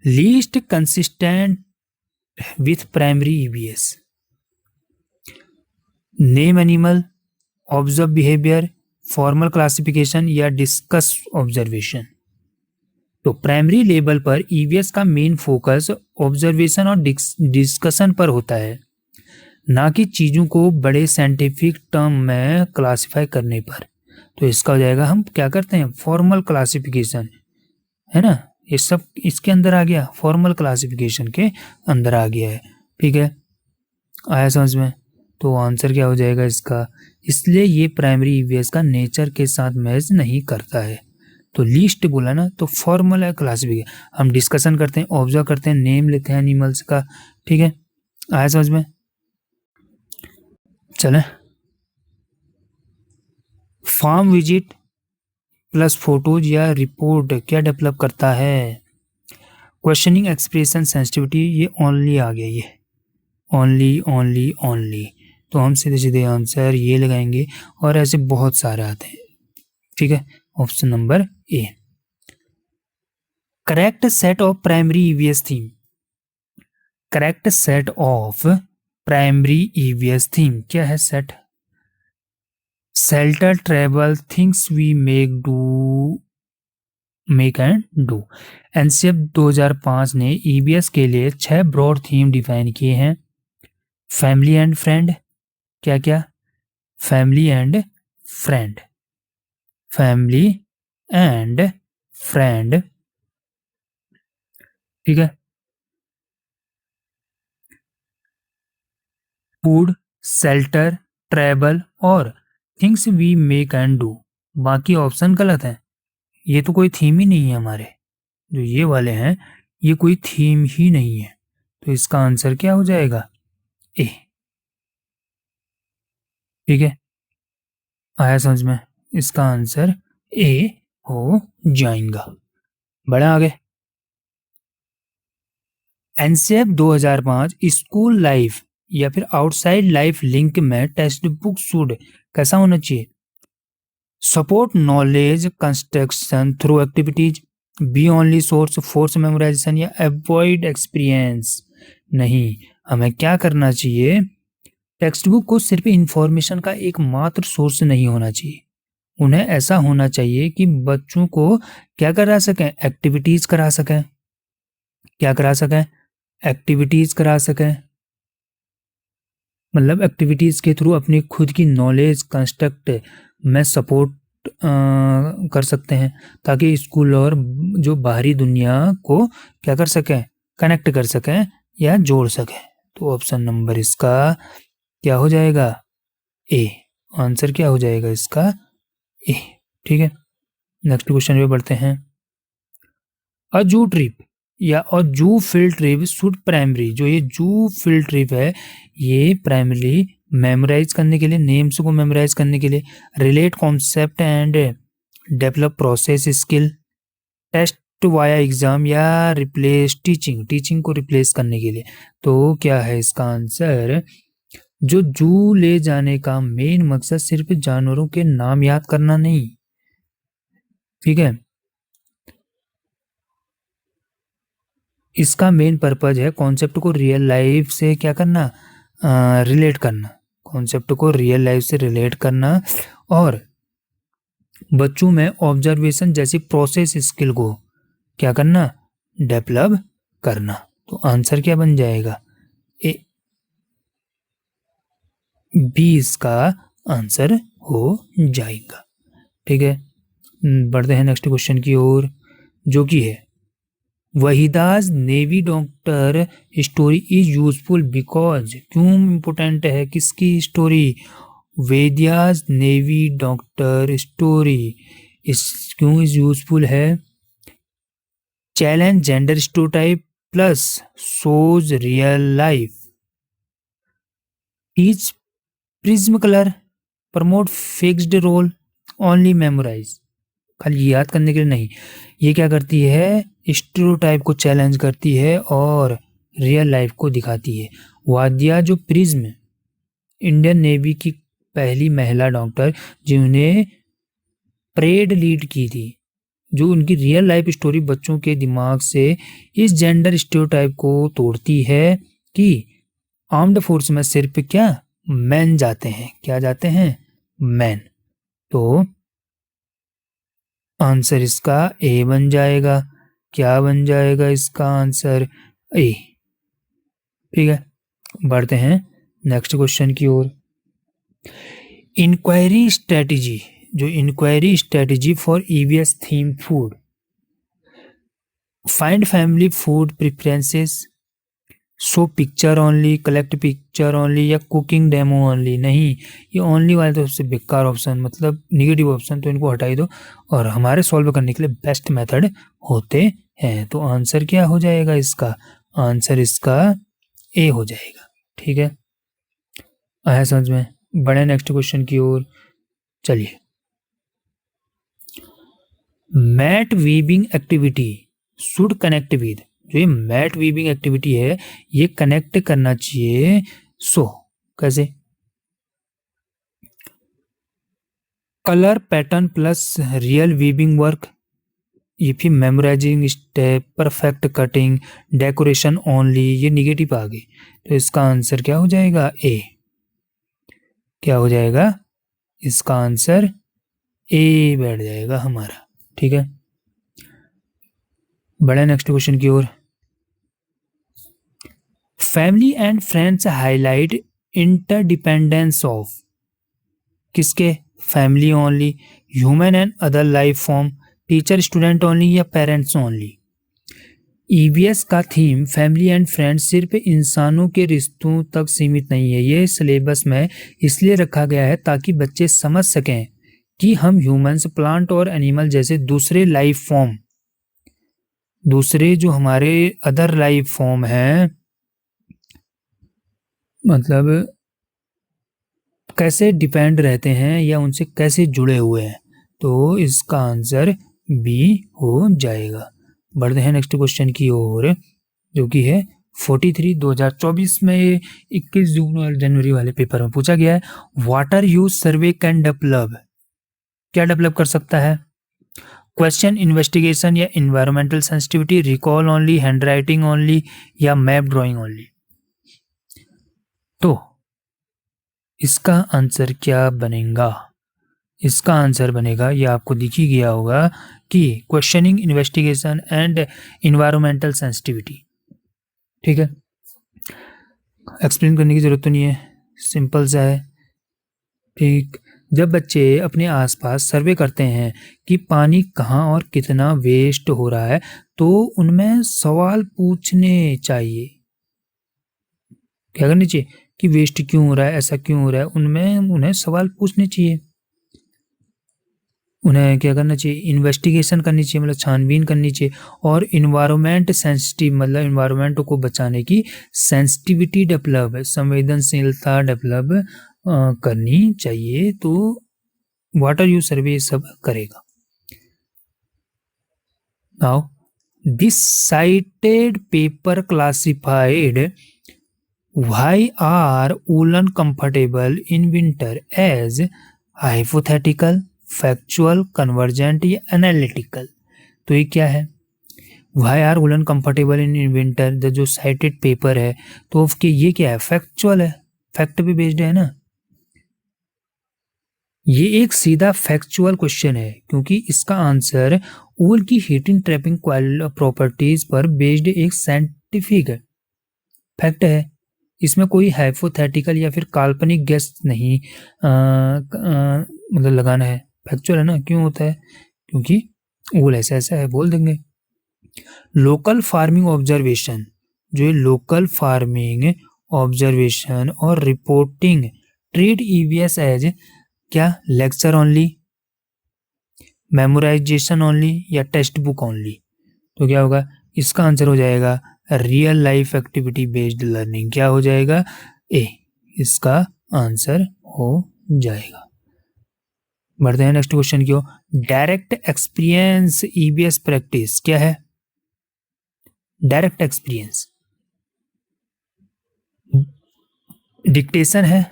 Least consistent with primary EVS, name animal, observe behaviour, formal classification, या डिस्कस ऑब्जर्वेशन। तो प्राइमरी लेवल पर ईवीएस का मेन फोकस ऑब्जर्वेशन और डिस्कशन पर होता है, ना कि चीज़ों को बड़े साइंटिफिक टर्म में क्लासिफाई करने पर। तो इसका हो जाएगा, हम क्या करते हैं, फॉर्मल क्लासिफिकेशन, है ना, ये सब इसके अंदर आ गया, फॉर्मल क्लासिफिकेशन के अंदर आ गया है। ठीक है, आया समझ में? तो आंसर क्या हो जाएगा इसका? इसलिए ये प्राइमरी ईवीएस का नेचर के साथ मैच नहीं करता है। तो लीस्ट बोला ना, तो फॉर्मल है क्लासिफिकेशन, हम डिस्कशन करते हैं, ऑब्जर्व करते हैं, नेम लेते हैं एनिमल्स का। ठीक है, आया समझ में? चलें, फार्म विजिट प्लस फोटोज या रिपोर्ट क्या डेवलप करता है? क्वेश्चनिंग, एक्सप्रेशन, सेंसिटिविटी, ये ओनली आ गया, ये ओनली ओनली ओनली। तो हम सीधे सीधे आंसर ये लगाएंगे, और ऐसे बहुत सारे आते हैं। ठीक है, option number A. Correct set of primary EVS theme, correct set of primary EVS theme क्या है? Set shelter, travel, things we make and do. NCF 2005 ने ईवीएस के लिए 6 ब्रॉड थीम डिफाइन किए हैं। फैमिली एंड फ्रेंड, क्या क्या? Family and friend, family and friend. ठीक है, फूड, शेल्टर, ट्रैवल और things we make and do. बाकी ऑप्शन गलत हैं, ये तो कोई थीम ही नहीं है हमारे, जो ये वाले हैं ये कोई थीम ही नहीं है। तो इसका आंसर क्या हो जाएगा? ए। ठीक है, आया समझ में? इसका आंसर ए हो जाएगा। बड़ा आगे, एनसीएफ 2005 स्कूल लाइफ या फिर आउटसाइड लाइफ लिंक में टेक्स्ट बुक शुड कैसा होना चाहिए? Support knowledge construction through activities, be only source, force memorisation, या अवॉइड एक्सपीरियंस। नहीं, हमें क्या करना चाहिए? टेक्स्ट बुक को सिर्फ इंफॉर्मेशन का एक मात्र सोर्स नहीं होना चाहिए। उन्हें ऐसा होना चाहिए कि बच्चों को क्या करा सकें, एक्टिविटीज करा सकें। क्या करा सकें, एक्टिविटीज करा सकें, मतलब एक्टिविटीज के थ्रू अपनी खुद की नॉलेज कंस्ट्रक्ट में सपोर्ट कर सकते हैं, ताकि स्कूल और जो बाहरी दुनिया को क्या कर सकें, कनेक्ट कर सकें या जोड़ सकें। तो ऑप्शन नंबर इसका क्या हो जाएगा, ए। आंसर क्या हो जाएगा इसका, ए। ठीक है, नेक्स्ट क्वेश्चन पे बढ़ते हैं। अ जू ट्रिप या अ जू फील्ड ट्रिप शुड प्राइमरी, जो ये जू फील्ड ट्रिप है ये प्राइमरी मेमोराइज करने के लिए, नेम्स को मेमोराइज करने के लिए, relate concept and develop process skill, test via exam, या रिप्लेस टीचिंग, टीचिंग को रिप्लेस करने के लिए। तो क्या है इसका आंसर, जो जू ले जाने का मेन मकसद सिर्फ जानवरों के नाम याद करना नहीं, ठीक है, इसका मेन पर्पज है कॉन्सेप्ट को रियल लाइफ से क्या करना, रिलेट करना, कॉन्सेप्ट को रियल लाइफ से रिलेट करना, और बच्चों में ऑब्जर्वेशन जैसी प्रोसेस स्किल को क्या करना, डेवलप करना। तो आंसर क्या बन जाएगा, ए, बी इसका आंसर हो जाएगा। ठीक है, बढ़ते हैं नेक्स्ट क्वेश्चन की ओर, जो कि है वहीदास navy doctor story is useful because, क्यों इंपोर्टेंट है किसकी स्टोरी, वेदियास नेवी डॉक्टर स्टोरी इस क्यों इज यूजफुल है, challenge gender stereotype plus shows real life, teach prism colour, promote fixed role, only memorise. खाली याद करने के लिए नहीं, ये क्या करती है, स्टीरियोटाइप को चैलेंज करती है और रियल लाइफ को दिखाती है। वादिया जो प्रिज्म इंडियन नेवी की पहली महिला डॉक्टर जिन्होंने परेड लीड की थी, जो उनकी रियल लाइफ स्टोरी बच्चों के दिमाग से इस जेंडर स्टीरियोटाइप को तोड़ती है कि आर्म्ड फोर्स में सिर्फ क्या मैन जाते हैं, क्या जाते हैं, मैन। तो आंसर इसका ए बन जाएगा। क्या बन जाएगा इसका आंसर, ए। ठीक है, बढ़ते हैं नेक्स्ट क्वेश्चन की ओर। इंक्वायरी स्ट्रेटेजी, जो inquiry strategy for EVS theme food, find family food preferences, show picture only, collect picture only, या कुकिंग डेमो ओनली। नहीं, ये ओनली वाले तो सबसे बेकार ऑप्शन, मतलब निगेटिव ऑप्शन, तो इनको हटाई दो और हमारे सॉल्व करने के लिए बेस्ट मेथड होते हैं। तो आंसर क्या हो जाएगा इसका, आंसर इसका ए हो जाएगा। ठीक है, आया समझ में। बढ़े नेक्स्ट क्वेश्चन की ओर, चलिए। Mat weaving activity should connect with, जो ये मैट वीविंग एक्टिविटी है ये कनेक्ट करना चाहिए, सो कैसे, colour pattern plus real weaving work, ये फिर memorising step, perfect cutting, decoration only, ये निगेटिव आ गई। तो इसका आंसर क्या हो जाएगा, ए। क्या हो जाएगा इसका आंसर, ए बैठ जाएगा हमारा। ठीक है, बढ़े नेक्स्ट क्वेश्चन की ओर। Family and friends highlight interdependence of, किसके, family only, human and other life form, teacher student only, या पेरेंट्स ओनली। ईवीएस का थीम फैमिली एंड फ्रेंड्स सिर्फ इंसानों के रिश्तों तक सीमित नहीं है, ये सिलेबस में इसलिए रखा गया है ताकि बच्चे समझ सकें कि हम ह्यूमंस, प्लांट और एनिमल जैसे दूसरे लाइफ फॉर्म, दूसरे जो हमारे अदर लाइफ फॉर्म हैं, मतलब कैसे डिपेंड रहते हैं या उनसे कैसे जुड़े हुए हैं। तो इसका आंसर बी हो जाएगा। बढ़ते हैं नेक्स्ट क्वेश्चन की ओर, जो कि है 43 2024 में 21 जून और जनवरी वाले पेपर में पूछा गया है। Water use survey can develop, क्या डेवलप कर सकता है, क्वेश्चन इन्वेस्टिगेशन या environmental sensitivity, recall only, handwriting only, या मैप ड्राइंग ओनली। तो इसका आंसर क्या बनेगा? इसका आंसर बनेगा, ये आपको दिख ही गया होगा कि questioning, investigation and environmental sensitivity. ठीक है, एक्सप्लेन करने की जरूरत तो नहीं है, सिंपल सा है। ठीक, जब बच्चे अपने आसपास सर्वे करते हैं कि पानी कहाँ और कितना वेस्ट हो रहा है, तो उनमें सवाल पूछने चाहिए। क्या करनी चाहिए कि वेस्ट क्यों हो रहा है, ऐसा क्यों हो रहा है, उन्हें सवाल पूछने चाहिए। उन्हें क्या करना चाहिए, इन्वेस्टिगेशन करनी चाहिए, मतलब छानबीन करनी चाहिए। और इन्वायरमेंट सेंसिटिव, मतलब इन्वायरमेंट को बचाने की सेंसिटिविटी डेवलप, संवेदनशीलता डेवलप करनी चाहिए। तो वाटर यूज सर्वे सब करेगा। Now this cited paper classified why are woolen comfortable in winter as hypothetical, factual, convergent या analytical। तो ये क्या है? why are woolen comfortable in winter, जो cited पेपर है, तो उसके ये क्या है? फैक्चुअल है, फैक्ट पे बेस्ड है ना। ये एक सीधा फैक्चुअल क्वेश्चन है, क्योंकि इसका आंसर वूल की हीटिंग ट्रैपिंग प्रॉपर्टीज पर बेस्ड एक साइंटिफिक फैक्ट है। इसमें कोई हाइपोथेटिकल या फिर काल्पनिक गेस नहीं मतलब लगाना है, फैक्चुअल है ना। क्यों होता है? क्योंकि वूल ऐसा ऐसा है, बोल देंगे। लोकल फार्मिंग ऑब्जर्वेशन, जो है लोकल फार्मिंग ऑब्जर्वेशन और रिपोर्टिंग ट्रीट ईवीएस एज क्या? लेक्चर ओनली, मेमोराइजेशन ओनली या टेक्स्ट बुक ओनली। तो क्या होगा? इसका आंसर हो जाएगा real life activity based learning. क्या हो जाएगा? ए, इसका आंसर हो जाएगा। बढ़ते हैं नेक्स्ट क्वेश्चन की ओर। डायरेक्ट एक्सपीरियंस ईबीएस प्रैक्टिस क्या है? डायरेक्ट एक्सपीरियंस डिक्टेशन है,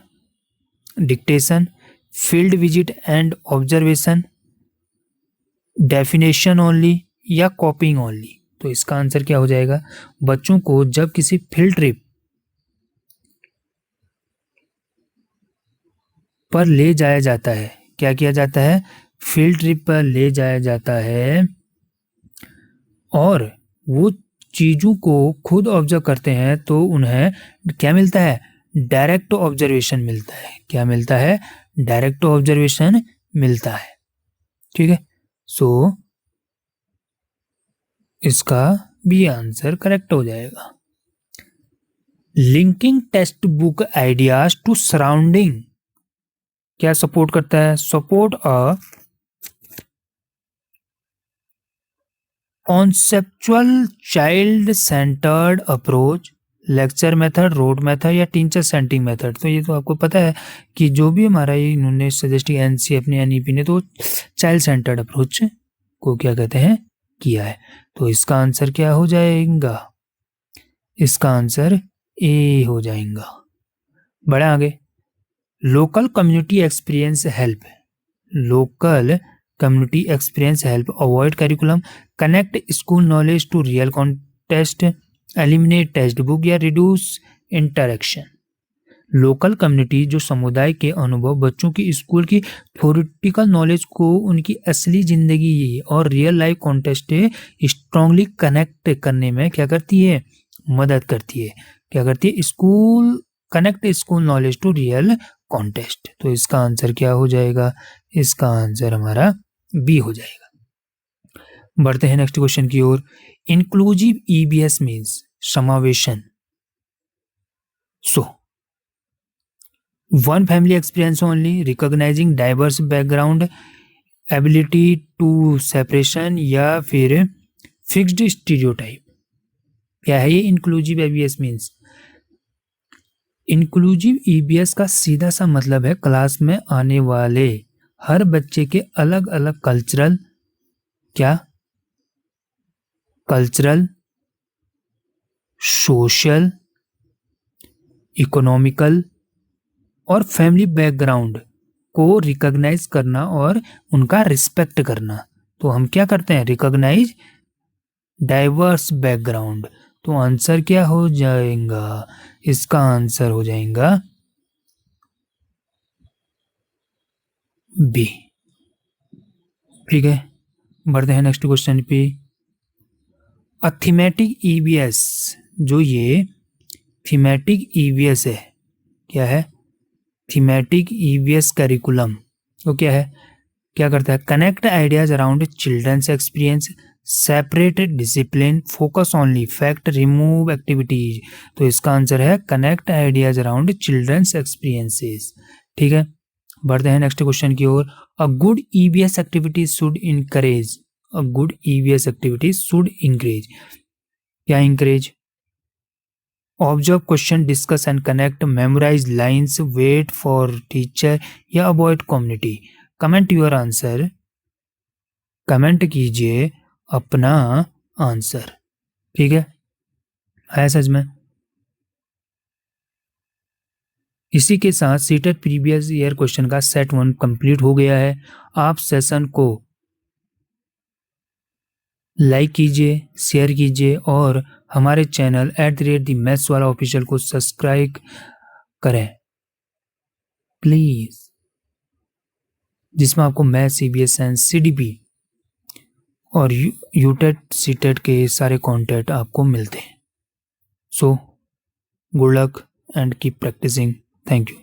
dictation, field visit and observation, definition only या कॉपिंग ओनली। तो इसका आंसर क्या हो जाएगा? बच्चों को जब किसी फील्ड ट्रिप पर ले जाया जाता है, क्या किया जाता है? फील्ड ट्रिप पर ले जाया जाता है और वो चीजों को खुद ऑब्जर्व करते हैं, तो उन्हें क्या मिलता है? डायरेक्ट ऑब्जर्वेशन मिलता है। क्या मिलता है? डायरेक्ट ऑब्जर्वेशन मिलता है। ठीक है, सो इसका भी आंसर करेक्ट हो जाएगा। Linking textbook ideas to surrounding क्या सपोर्ट करता है? Support a conceptual child centred approach, lecture method, rote method या टीचर सेंटिंग मेथड। तो ये तो आपको पता है कि जो भी हमारा ये इन्होंने सजेस्ट किया एनसी अपने एनईपी ने, तो चाइल्ड सेंटर्ड अप्रोच को क्या कहते हैं? किया है। तो इसका आंसर क्या हो जाएगा? इसका आंसर ए हो जाएगा। बढ़े आगे। Local community experience help, local community experience help avoid curriculum, connect school knowledge to real context, eliminate textbook या रिड्यूस इंटरेक्शन। लोकल कम्युनिटी जो समुदाय के अनुभव बच्चों की स्कूल की थ्योरेटिकल नॉलेज को उनकी असली जिंदगी और real life contest strongly connect करने में क्या करती है? मदद करती है। क्या करती है? School connect school knowledge to real context. तो इसका आंसर क्या हो जाएगा? इसका आंसर हमारा बी हो जाएगा। बढ़ते हैं नेक्स्ट क्वेश्चन की ओर। इंक्लूसिव ईबीएस मीन्स समावेशन। So one family experience only, recognising diverse background, ability to separation या फिर फिक्स्ड स्टीरियोटाइप। क्या है ये inclusive EBS means? Inclusive EBS का सीधा सा मतलब है क्लास में आने वाले हर बच्चे के अलग अलग कल्चरल, क्या? कल्चरल, सोशल, इकोनॉमिकल और फैमिली बैकग्राउंड को रिकॉग्नाइज करना और उनका रिस्पेक्ट करना। तो हम क्या करते हैं? Recognise diverse background. तो आंसर क्या हो जाएगा? इसका आंसर हो जाएगा बी। ठीक है, बढ़ते हैं नेक्स्ट क्वेश्चन पे। अ थीमेटिक ईवीएस, जो ये थीमेटिक ईवीएस है, क्या है? थीमेटिक ईवीएस करिकुलम, वो क्या है? क्या करता है? Connect ideas around children's experience, separate discipline, focus only fact, remove activities. तो इसका आंसर है connect ideas around children's experiences. ठीक है, बढ़ते हैं नेक्स्ट क्वेश्चन की ओर। A good EVS activity should encourage, a good EVS activity should encourage, क्या encourage? Observe question, discuss and connect, memorise lines, wait for teacher या avoid community. Comment your answer, comment कीजिए अपना आंसर। ठीक है सच में। इसी के साथ सीटेट प्रीवियस ईयर क्वेश्चन का सेट 1 कंप्लीट हो गया है। आप सेशन को लाइक कीजिए, शेयर कीजिए और हमारे चैनल @theMathsWala ऑफिशियल को सब्सक्राइब करें प्लीज, जिसमें आपको मैथ, सीबीएस साइंस, सीडीपी और यूटेट सीटेट के सारे कंटेंट आपको मिलते हैं। So good luck and keep practising. Thank you.